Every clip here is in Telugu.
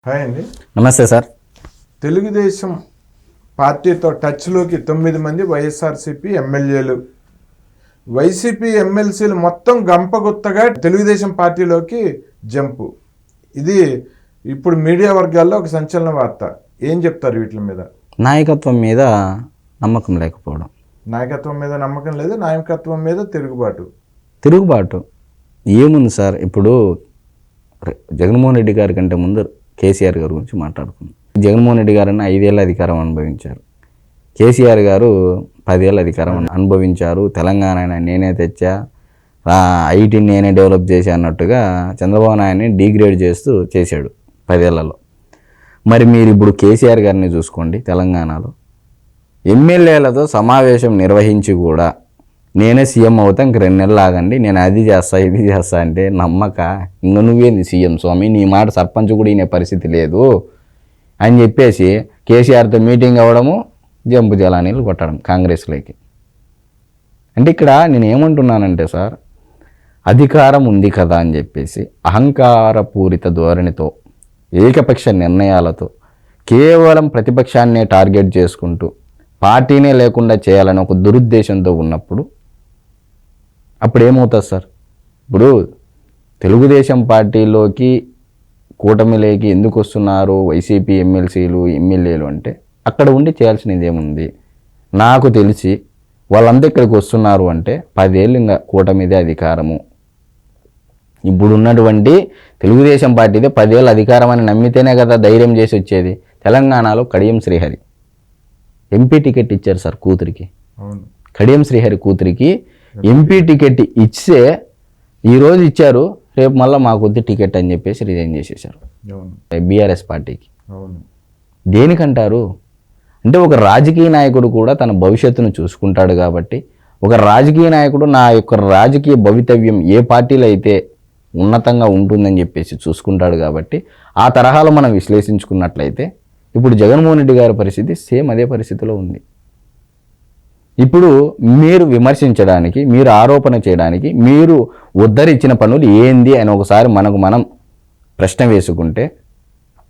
హాయ్ అండి. నమస్తే సార్. తెలుగుదేశం పార్టీతో టచ్లోకి 9 మంది వైఎస్ఆర్సీపీ ఎమ్మెల్యేలు, వైసీపీ ఎమ్మెల్సీలు మొత్తం గంపగుత్తగా తెలుగుదేశం పార్టీలోకి జంపు. ఇది ఇప్పుడు మీడియా వర్గాల్లో ఒక సంచలన వార్త. ఏం చెప్తారు వీటి మీద? నాయకత్వం మీద నమ్మకం లేకపోవడం. నాయకత్వం మీద నమ్మకం లేదు, నాయకత్వం మీద తిరుగుబాటు ఏముంది సార్? ఇప్పుడు జగన్మోహన్ రెడ్డి గారి కంటే ముందు కేసీఆర్ గారి గురించి మాట్లాడుకుందాం. జగన్మోహన్ రెడ్డి గారని 5 ఏళ్ళ అధికారం అనుభవించారు. కేసీఆర్ గారు 10 ఏళ్ళ అధికారం అనుభవించారు. తెలంగాణ నేనే తెచ్చా, ఐటీని నేనే డెవలప్ చేశా అన్నట్టుగా చంద్రబాబు నాయుడిని డీగ్రేడ్ చేస్తూ చేశాడు 10 ఏళ్లలో. మరి మీరు ఇప్పుడు కేసీఆర్ గారిని చూసుకోండి. తెలంగాణలో ఎమ్మెల్యేలతో సమావేశం నిర్వహించి కూడా నేనే సీఎం అవుతా, ఇంక 2 నెలలు ఆగండి, నేను అది చేస్తా ఇది చేస్తా అంటే నమ్మక, ఇంక నువ్వేంది సీఎం స్వామి, నీ మాట సర్పంచ్ కూడా ఈయన పరిస్థితి లేదు అని చెప్పేసి కేసీఆర్తో మీటింగ్ అవ్వడము, జంపు జలానీళ్ళు కొట్టడం కాంగ్రెస్లోకి. అంటే ఇక్కడ నేను ఏమంటున్నానంటే సార్, అధికారం ఉంది కదా అని చెప్పేసి అహంకారపూరిత ధోరణితో, ఏకపక్ష నిర్ణయాలతో, కేవలం ప్రతిపక్షాన్నే టార్గెట్ చేసుకుంటూ పార్టీనే లేకుండా చేయాలని ఒక దురుద్దేశంతో ఉన్నప్పుడు అప్పుడు ఏమవుతుంది సార్? ఇప్పుడు తెలుగుదేశం పార్టీలోకి కూటమిలోకి ఎందుకు వస్తున్నారు వైసీపీ ఎమ్మెల్సీలు ఎమ్మెల్యేలు అంటే అక్కడ ఉండి చేయాల్సినది ఏముంది? నాకు తెలిసి వాళ్ళంతా ఇక్కడికి వస్తున్నారు అంటే 10 ఏళ్ళు ఇంకా కూటమిదే అధికారము. ఇప్పుడు ఉన్నటువంటి తెలుగుదేశం పార్టీదే 10 ఏళ్ళ అధికారం అని నమ్మితేనే కదా ధైర్యం చేసి వచ్చేది. తెలంగాణలో కడియం శ్రీహరి ఎంపీ టికెట్ ఇచ్చారు సార్ కూతురికి. కడియం శ్రీహరి కూతురికి ఎంపీ టికెట్ ఇచ్చే ఈరోజు ఇచ్చారు, రేపు మళ్ళీ మాకు వద్దు టికెట్ అని చెప్పేసి రిజైన్ చేసేసారు బీఆర్ఎస్ పార్టీకి. దేనికంటారు అంటే ఒక రాజకీయ నాయకుడు కూడా తన భవిష్యత్తును చూసుకుంటాడు కాబట్టి, ఒక రాజకీయ నాయకుడు నా యొక్క రాజకీయ భవితవ్యం ఏ పార్టీలో అయితే ఉన్నతంగా ఉంటుందని చెప్పేసి చూసుకుంటాడు కాబట్టి, ఆ తరహాలో మనం విశ్లేషించుకున్నట్లయితే ఇప్పుడు జగన్మోహన్ రెడ్డి గారి పరిస్థితి సేమ్ అదే పరిస్థితిలో ఉంది. ఇప్పుడు మీరు విమర్శించడానికి, మీరు ఆరోపణ చేయడానికి, మీరు ఉద్ధరించిన పనులు ఏంది అని ఒకసారి మనం ప్రశ్న వేసుకుంటే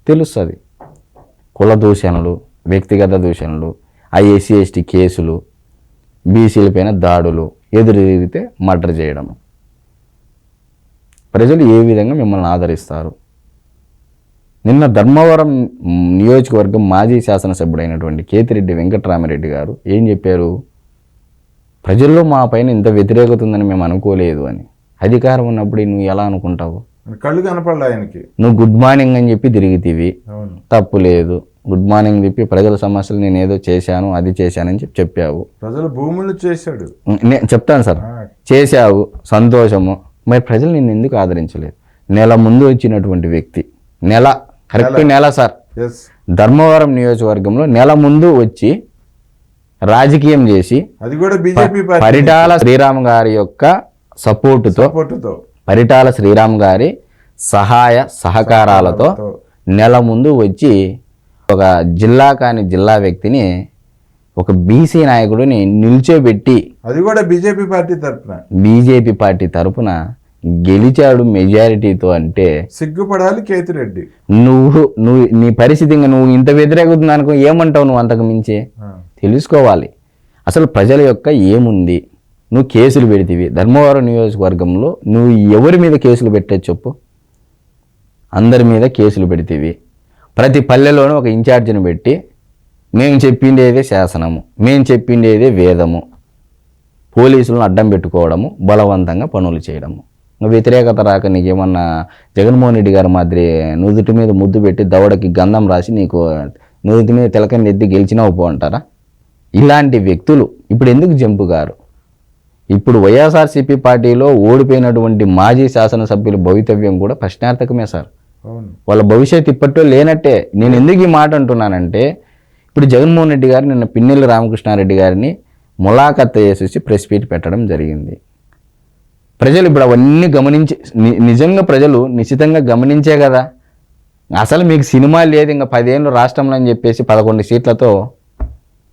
తెలుస్తుంది. కుల దూషణలు, వ్యక్తిగత దూషణలు, ఎస్సీ ఎస్టీ కేసులు, బీసీలపైన దాడులు, ఎదురు తిరిగితే మర్డర్ చేయడం. ప్రజలు ఏ విధంగా మిమ్మల్ని ఆదరిస్తారు? నిన్న ధర్మవరం నియోజకవర్గం మాజీ శాసనసభ్యుడైనటువంటి కేతిరెడ్డి వెంకటరామిరెడ్డి గారు ఏం చెప్పారు? ప్రజల్లో మా పైన ఇంత వ్యతిరేకత ఉందని మేము అనుకోలేదు అని. అధికారం ఉన్నప్పుడు నువ్వు ఎలా అనుకుంటావు? కళ్ళు కనపడలే ఆయనకి. నువ్వు గుడ్ మార్నింగ్ అని చెప్పి తిరిగితివి, తప్పు లేదు. గుడ్ మార్నింగ్ చెప్పి ప్రజల సమస్యలు నేను ఏదో చేశాను అది చేశానని చెప్పావు. ప్రజల భూములు చేశాడు, నేను చెప్తాను సార్, చేశావు, సంతోషము. మరి ప్రజలు నిన్ను ఎందుకు ఆదరించలేదు? నెల ముందు వచ్చినటువంటి వ్యక్తి, కరెక్ట్ నెల సార్, ధర్మవరం నియోజకవర్గంలో నెల ముందు వచ్చి రాజకీయం చేసి, అది కూడా బీజేపీ పరిటాల శ్రీరామ్ గారి యొక్క సపోర్టుతో, పరిటాల శ్రీరామ్ గారి సహాయ సహకారాలతో నెల ముందు వచ్చి ఒక జిల్లా కాని జిల్లా వ్యక్తిని, ఒక బీసీ నాయకుడిని నిల్చోబెట్టి, అది కూడా బీజేపీ పార్టీ తరపున గెలిచాడు మెజారిటీతో. అంటే సిగ్గుపడాలి కేతిరెడ్డి. నువ్వు నీ పరిస్థితి ఇంకా నువ్వు ఇంత వ్యతిరేకత అనుకో ఏమంటావు? నువ్వు అంతకు మించి తెలుసుకోవాలి అసలు ప్రజల యొక్క ఏముంది. నువ్వు కేసులు పెడితివి ధర్మవరం నియోజకవర్గంలో, నువ్వు ఎవరి మీద కేసులు పెట్టేది చెప్పు? అందరి మీద కేసులు పెడితివి. ప్రతి పల్లెలోనూ ఒక ఇన్ఛార్జిని పెట్టి, మేము చెప్పిండేదే శాసనము, మేము చెప్పిండేదే వేదము, పోలీసులను అడ్డం పెట్టుకోవడము, బలవంతంగా పనులు చేయడము. వ్యతిరేకత రాక నీకేమన్నా జగన్మోహన్ రెడ్డి గారి మాదిరి నుదుటి మీద ముద్దు పెట్టి దవడకి గంధం రాసి నీకు నుదుటి మీద తిలకని ఎత్తి గెలిచినావు పో అంటారా? ఇలాంటి వ్యక్తులు ఇప్పుడు ఎందుకు జంపు గారు? ఇప్పుడు వైఎస్ఆర్సీపీ పార్టీలో ఓడిపోయినటువంటి మాజీ శాసనసభ్యుల భవితవ్యం కూడా ప్రశ్నార్థకమే సార్. వాళ్ళ భవిష్యత్తు ఇప్పట్లో లేనట్టే. నేను ఎందుకు ఈ మాట అంటున్నానంటే, ఇప్పుడు జగన్మోహన్ రెడ్డి గారు నిన్న పిన్నెల్లి రామకృష్ణారెడ్డి గారిని ములాఖత్ చేసేసి ప్రెస్ మీట్ పెట్టడం జరిగింది. ప్రజలు ఇప్పుడు అవన్నీ గమనించి, నిజంగా ప్రజలు నిశ్చితంగా గమనించే కదా అసలు మీకు సినిమా లేదు ఇంకా 10 ఏళ్ళు రాష్ట్రంలో అని చెప్పేసి 11 సీట్లతో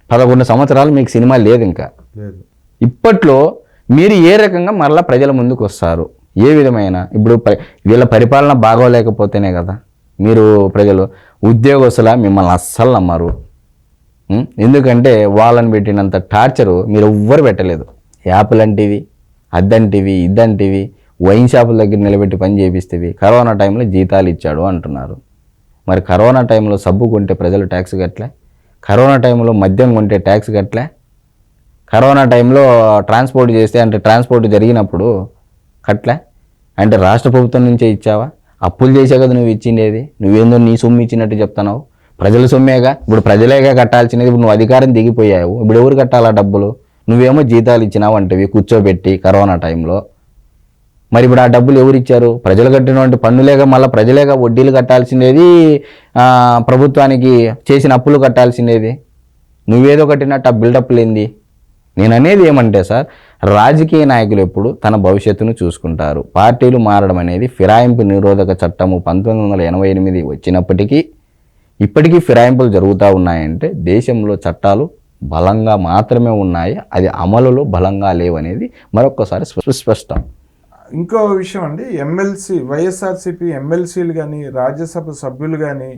11 సంవత్సరాలు మీకు సినిమా లేదు ఇంకా. ఇప్పట్లో మీరు ఏ రకంగా మరలా ప్రజల ముందుకు వస్తారు? ఏ విధమైన ఇప్పుడు వీళ్ళ పరిపాలన బాగోలేకపోతేనే కదా మీరు ప్రజలు ఉద్యోగస్తుల మిమ్మల్ని అస్సలు నమ్మరు. ఎందుకంటే వాళ్ళని పెట్టినంత టార్చరు మీరు ఎవ్వరు పెట్టలేదు. యాప్లు అంటివి, అద్దంటివి, ఇద్దంటివి, వైన్ షాపుల దగ్గర నిలబెట్టి పని చేపిస్తేవి, కరోనా టైంలో జీతాలు ఇచ్చాడు అంటున్నారు. మరి కరోనా టైంలో సబ్బు కొంటే ప్రజలు ట్యాక్స్ కట్టలే? కరోనా టైంలో మద్యం కొంటే ట్యాక్స్ కట్టలే? కరోనా టైంలో ట్రాన్స్పోర్ట్ చేస్తే అంటే ట్రాన్స్పోర్ట్ జరిగినప్పుడు కట్టలే? అంటే రాష్ట్ర ప్రభుత్వం నుంచే ఇచ్చావా? అప్పులు చేసే కదా నువ్వు ఇచ్చిండేది. నువ్వేందో నీ సొమ్ము ఇచ్చినట్టు చెప్తున్నావు. ప్రజల సొమ్మేగా, ఇప్పుడు ప్రజలేగా కట్టాల్సినది. ఇప్పుడు నువ్వు అధికారం దిగిపోయావు, ఇప్పుడు ఎవరు కట్టాలా డబ్బులు? నువ్వేమో జీతాలు ఇచ్చినావు అంటవి కూర్చోబెట్టి కరోనా టైంలో. మరి ఇప్పుడు ఆ డబ్బులు ఎవరు ఇచ్చారు? ప్రజలు కట్టినటువంటి పన్నులేగా, మళ్ళీ ప్రజలేగా వడ్డీలు కట్టాల్సిందేది, ప్రభుత్వానికి చేసిన అప్పులు కట్టాల్సిందేది. నువ్వేదో కట్టినట్టు ఆ బిల్డప్లు ఏంది? నేను అనేది ఏమంటే సార్, రాజకీయ నాయకులు ఎప్పుడు తన భవిష్యత్తును చూసుకుంటారు. పార్టీలు మారడం అనేది ఫిరాయింపు నిరోధక చట్టము 1988 వచ్చినప్పటికీ ఇప్పటికీ ఫిరాయింపులు జరుగుతూ ఉన్నాయంటే దేశంలో చట్టాలు బలంగా మాత్రమే ఉన్నాయి, అది అమలులో బలంగా లేవనేది మరొక్కసారి సుస్పష్టం. ఇంకో విషయం అండి, ఎమ్మెల్సీ వైఎస్ఆర్సీపీ ఎమ్మెల్సీలు కానీ రాజ్యసభ సభ్యులు కానీ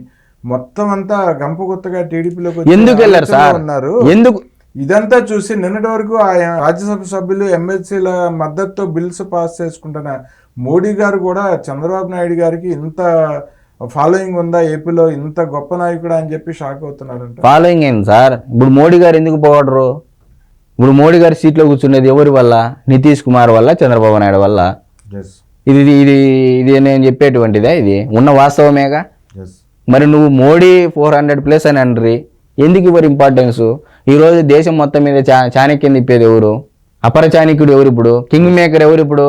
మొత్తం అంతా గంపగుత్తగా టీడీపీలోకి ఎందుకు వెళ్ళారు సార్? ఉన్నారు. ఎందుకు ఇదంతా చూసి నిన్నటి వరకు ఆ రాజ్యసభ సభ్యులు ఎమ్మెల్సీల మద్దతుతో బిల్స్ పాస్ చేసుకుంటున్న మోడీ గారు కూడా చంద్రబాబు నాయుడు గారికి ఇంత ఫాలోయింగ్ ఉందా ఏపీలో, ఇంత గొప్ప నాయకుడు అని చెప్పి షాక్ అవుతున్నారంట. ఫాలోయింగ్ ఏంటి సార్? ఇప్పుడు మోడీ గారు ఎందుకు పోవడరు? ఇప్పుడు మోడీ గారి సీట్లో కూర్చునేది ఎవరి వల్ల? నితీష్ కుమార్ వల్ల, చంద్రబాబు నాయుడు వల్ల. ఇది ఇది ఇది నేను చెప్పేటువంటిదే, ఇది ఉన్న వాస్తవమేగా. మరి నువ్వు మోడీ 400+ అని అండ్రి, ఎందుకు ఇవ్వరు ఇంపార్టెన్స్? ఈరోజు దేశం మొత్తం మీద చాణక్యం తిప్పేది ఎవరు? అపర చాణక్యుడు ఎవరు? ఇప్పుడు కింగ్ మేకర్ ఎవరు? ఇప్పుడు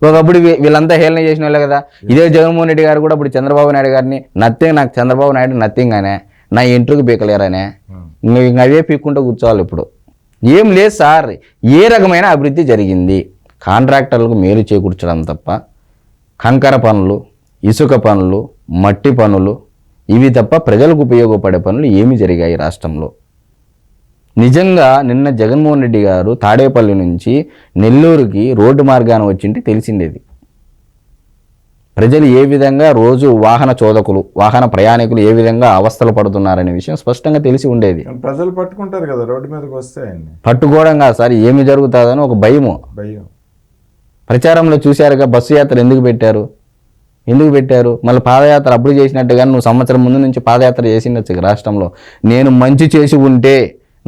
ఒకప్పుడు వీళ్ళంతా హేళన చేసిన వాళ్ళే కదా. ఇదే జగన్మోహన్ రెడ్డి గారు కూడా ఇప్పుడు చంద్రబాబు నాయుడు గారిని నథింగ్, నాకు చంద్రబాబు నాయుడు నథింగ్ అనే, నా ఇంట్లోకి పీకలేరనే, ఇంకా అవే పీక్కుంటూ కూర్చోవాలి. ఇప్పుడు ఏం లేదు సార్, ఏ రకమైన అభివృద్ధి జరిగింది? కాంట్రాక్టర్లకు మేలు చేకూర్చడం తప్ప కంకర పనులు, ఇసుక పనులు, మట్టి పనులు, ఇవి తప్ప ప్రజలకు ఉపయోగపడే పనులు ఏమి జరిగాయి రాష్ట్రంలో? నిజంగా నిన్న జగన్మోహన్ రెడ్డి గారు తాడేపల్లి నుంచి నెల్లూరుకి రోడ్డు మార్గాన వచ్చింటే తెలిసిండేది. ప్రజలు ఏ విధంగా రోజు వాహన చోదకులు, వాహన ప్రయాణికులు ఏ విధంగా అవస్థలు పడుతున్నారనే విషయం స్పష్టంగా తెలిసి ఉండేది. ప్రజలు పట్టుకుంటారు కదా రోడ్డు మీదకి వస్తే. పట్టుకోవడం కాదు సార్, ఏమి జరుగుతుందని ఒక భయం. ప్రచారంలో చూశారుగా, బస్సు యాత్ర ఎందుకు పెట్టారు? మళ్ళీ పాదయాత్ర అప్పుడు చేసినట్టుగా నువ్వు సంవత్సరం ముందు నుంచి పాదయాత్ర చేసిండొచ్చు రాష్ట్రంలో. నేను మంచి చేసి ఉంటే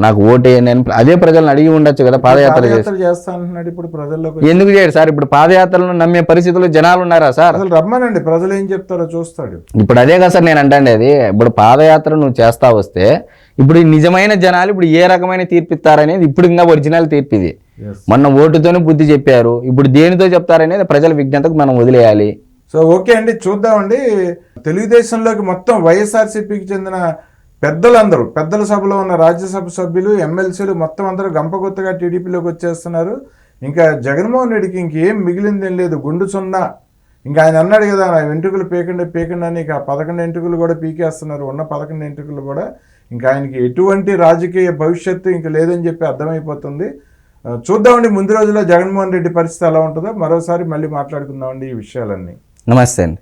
నాకు ఓటేయండి అని అదే ప్రజలను అడిగి ఉండొచ్చు కదా. పాదయాత్ర చేస్తా అంటున్నాడు ఇప్పుడు ప్రజల్లో. ఎందుకు చేయడు సార్? ఇప్పుడు పాదయాత్రలను నమ్మే పరిస్థితుల్లో జనాలు ఉన్నారా సార్? అసలు రమ్మనండి, ప్రజలు ఏం చెప్తారో చూస్తాడు. ఇప్పుడు అదే కదా సార్ నేను అంటే, అది ఇప్పుడు పాదయాత్ర నువ్వు చేస్తా వస్తే ఇప్పుడు నిజమైన జనాలు ఇప్పుడు ఏ రకమైన తీర్పిస్తారనేది ఇప్పుడు ఇంకా ఒరిజినల్ తీర్పు ఇది. మొన్న ఓటుతోనే బుద్ధి చెప్పారు, ఇప్పుడు దేనితో చెప్తారనేది ప్రజల విజ్ఞతకు మనం వదిలేయాలి. సో ఓకే అండి, చూద్దామండి. తెలుగుదేశంలోకి మొత్తం వైఎస్ఆర్సీపీకి చెందిన పెద్దలందరూ, పెద్దల సభలో ఉన్న రాజ్యసభ సభ్యులు, ఎమ్మెల్సీలు మొత్తం అందరూ గంపగుత్తగా టీడీపీలోకి వచ్చేస్తున్నారు. ఇంకా జగన్మోహన్ రెడ్డికి ఇంకేం మిగిలిందేం లేదు, గుండు సున్నా. ఇంకా ఆయన అన్నాడు కదా, నా వెంట్రుకలు పీకండి అని, ఇక 11 వెంట్రుకలు కూడా పీకేస్తున్నారు. ఉన్న 11 వెంట్రుకలు కూడా. ఇంకా ఆయనకి ఎటువంటి రాజకీయ భవిష్యత్తు ఇంకా లేదని చెప్పి అర్థమైపోతుంది. చూద్దామండి ముందు రోజుల్లో జగన్మోహన్ రెడ్డి పరిస్థితి ఎలా ఉంటుందో. మరోసారి మళ్ళీ మాట్లాడుకుందామండి ఈ విషయాలన్నీ. నమస్తే అండి.